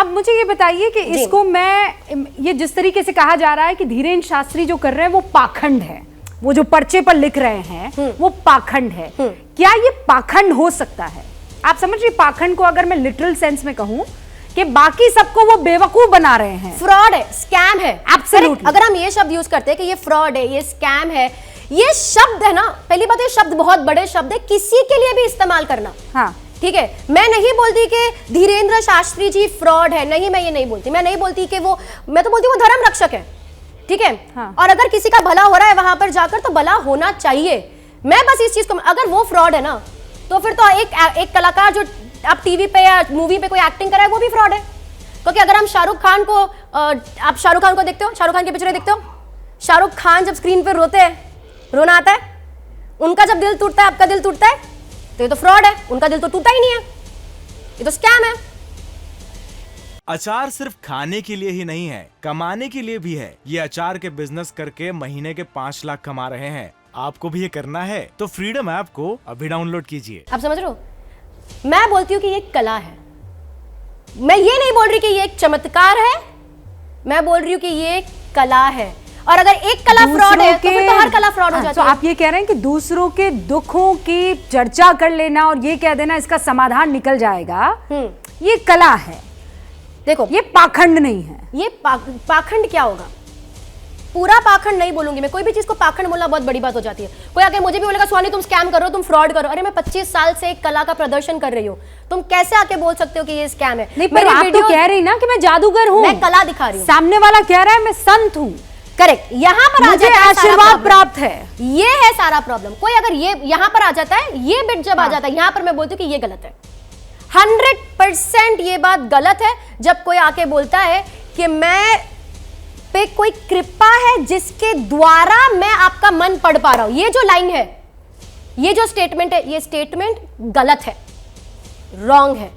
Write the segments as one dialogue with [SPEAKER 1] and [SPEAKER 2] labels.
[SPEAKER 1] अब मुझे ये बताइए कि इसको ये जिस तरीके से कहा जा रहा है कि धीरेन्द्र शास्त्री जो कर रहे हैं वो पाखंड है, वो जो पर्चे पर लिख रहे हैं वो पाखंड है, क्या ये पाखंड हो सकता है? आप समझ रही, पाखंड को अगर मैं लिटरल सेंस में कहूं कि बाकी सबको वो बेवकूफ बना रहे हैं,
[SPEAKER 2] फ्रॉड है, स्कैम है।
[SPEAKER 1] एब्सोल्युटली।
[SPEAKER 2] अगर हम ये शब्द यूज करते हैं कि ये फ्रॉड है, ये स्कैम है, ये शब्द है ना, पहली बात ये शब्द बहुत बड़े शब्द है, किसी के लिए भी इस्तेमाल करना।
[SPEAKER 1] हाँ
[SPEAKER 2] ठीक है, मैं नहीं बोलती कि धीरेन्द्र शास्त्री जी फ्रॉड है, नहीं, मैं ये नहीं बोलती, मैं नहीं बोलती कि वो, मैं तो बोलती हूँ वो धर्म रक्षक है। ठीक है।
[SPEAKER 1] हाँ।
[SPEAKER 2] और अगर किसी का भला हो रहा है वहां पर जाकर तो भला होना चाहिए। मैं बस इस चीज को, अगर वो फ्रॉड है ना तो फिर तो एक कलाकार जो आप टीवी पे या मूवी पे कोई एक्टिंग कराए वो भी फ्रॉड है। क्योंकि अगर हम शाहरुख खान को, आप शाहरुख खान को देखते हो, शाहरुख खान की पिक्चरें देखते हो, शाहरुख खान जब स्क्रीन पर रोते हैं, रोना आता है, उनका जब दिल टूटता है, आपका दिल टूटता है, तो ये तो फ्रॉड है, उनका दिल तो टूटा ही नहीं है, ये तो स्कैम है।
[SPEAKER 3] अचार सिर्फ खाने के लिए ही नहीं है, कमाने के लिए भी है। ये अचार के बिजनेस करके महीने के 5 लाख कमा रहे हैं। आपको भी ये करना है तो फ्रीडम ऐप को अभी डाउनलोड कीजिए।
[SPEAKER 2] आप समझ रहे हो, मैं बोलती हूँ कि ये कला है, मैं ये नहीं बोल रही कि ये एक चमत्कार है, मैं बोल रही हूँ कि ये कला है। और अगर एक कला फ्रॉड है तो फिर तो हर कला फ्रॉड हो जाती है।
[SPEAKER 1] तो आप ये कह रहे हैं कि दूसरों के दुखों की चर्चा कर लेना और ये कह देना इसका समाधान निकल जाएगा, ये कला है।
[SPEAKER 2] देखो,
[SPEAKER 1] ये पाखंड नहीं है।
[SPEAKER 2] ये पाखंड क्या होगा? पूरा पाखंड नहीं बोलूंगी मैं, कोई भी चीज को पाखंड बोलना बहुत बड़ी बात हो जाती है। कोई आके मुझे भी बोलेगा स्वानी तुम स्कैम करो, तुम फ्रॉड करो, अरे मैं 25 साल से एक कला का प्रदर्शन कर रही हूँ, तुम कैसे आके बोल सकते हो कि ये स्कैम है?
[SPEAKER 1] नहीं, पर आप तो कह रही ना कि मैं जादूगर हूँ,
[SPEAKER 2] मैं कला दिखा रही हूँ,
[SPEAKER 1] सामने वाला कह रहा है मैं संत हूँ।
[SPEAKER 2] करेक्ट, यहाँ पर आ जाता है
[SPEAKER 1] आशीर्वाद प्राप्त है,
[SPEAKER 2] ये है सारा प्रॉब्लम। कोई अगर ये यहाँ पर आ जाता है, ये बिट जब आ जाता है यहाँ पर, मैं बोलती हूँ कि ये गलत है। 100% ये बात गलत है जब कोई आके बोलता है कि मैं पे कोई कृपा है जिसके द्वारा मैं आपका मन पढ़ पा रहा हूं। ये जो लाइन है, ये जो स्टेटमेंट है, ये स्टेटमेंट गलत है, रॉन्ग है।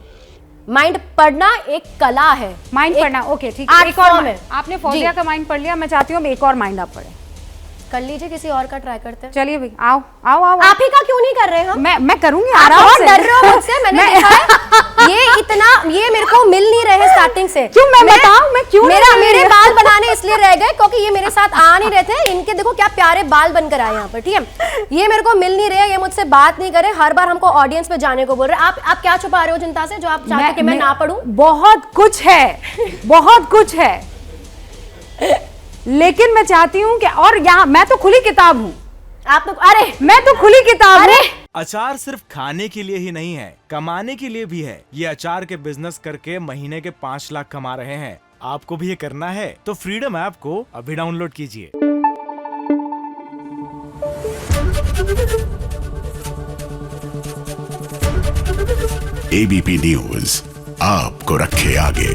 [SPEAKER 2] माइंड पढ़ना एक कला है,
[SPEAKER 1] माइंड पढ़ना, ओके ठीक है। एक और है, आपने फौजिया का माइंड पढ़ लिया, मैं चाहती हूँ एक और माइंड आप पढ़े।
[SPEAKER 2] कर लीजिए, किसी और का ट्राई करते हैं।
[SPEAKER 1] चलिए भाई, आओ आओ आओ।
[SPEAKER 2] आप ही का क्यों नहीं कर रहे हम?
[SPEAKER 1] मैं करूंगी
[SPEAKER 2] आप
[SPEAKER 1] आराम
[SPEAKER 2] बहुत
[SPEAKER 1] से।
[SPEAKER 2] डर रहे हो मुझसे, मैंने देखा है। ये मेरे को मिल नहीं रहे स्टार्टिंग से।
[SPEAKER 1] क्यों? मैं बताऊं मैं क्यों?
[SPEAKER 2] मेरे बाल बनाने इसलिए रह गए क्योंकि ये मेरे साथ आ नहीं रहे थे। इनके देखो क्या प्यारे बाल बनकर आए यहाँ पर, ठीक है। ये मेरे को मिल नहीं रहे, ये मुझसे बात नहीं करे, हर बार हमको ऑडियंस में जाने को बोल रहे। आप क्या छुपा रहे हो जनता से जो आप चाहते हो कि मैं ना पढ़ूं?
[SPEAKER 1] बहुत कुछ है, बहुत कुछ है, लेकिन मैं चाहती हूँ कि, और यहाँ मैं तो खुली किताब हूँ,
[SPEAKER 2] आप तो, अरे
[SPEAKER 1] मैं तो खुली किताब हूँ।
[SPEAKER 3] अचार सिर्फ खाने के लिए ही नहीं है, कमाने के लिए भी है। ये अचार के बिजनेस करके महीने के 5 लाख कमा रहे हैं। आपको भी ये करना है तो फ्रीडम ऐप को अभी डाउनलोड कीजिए।
[SPEAKER 4] एबीपी न्यूज आपको रखे आगे।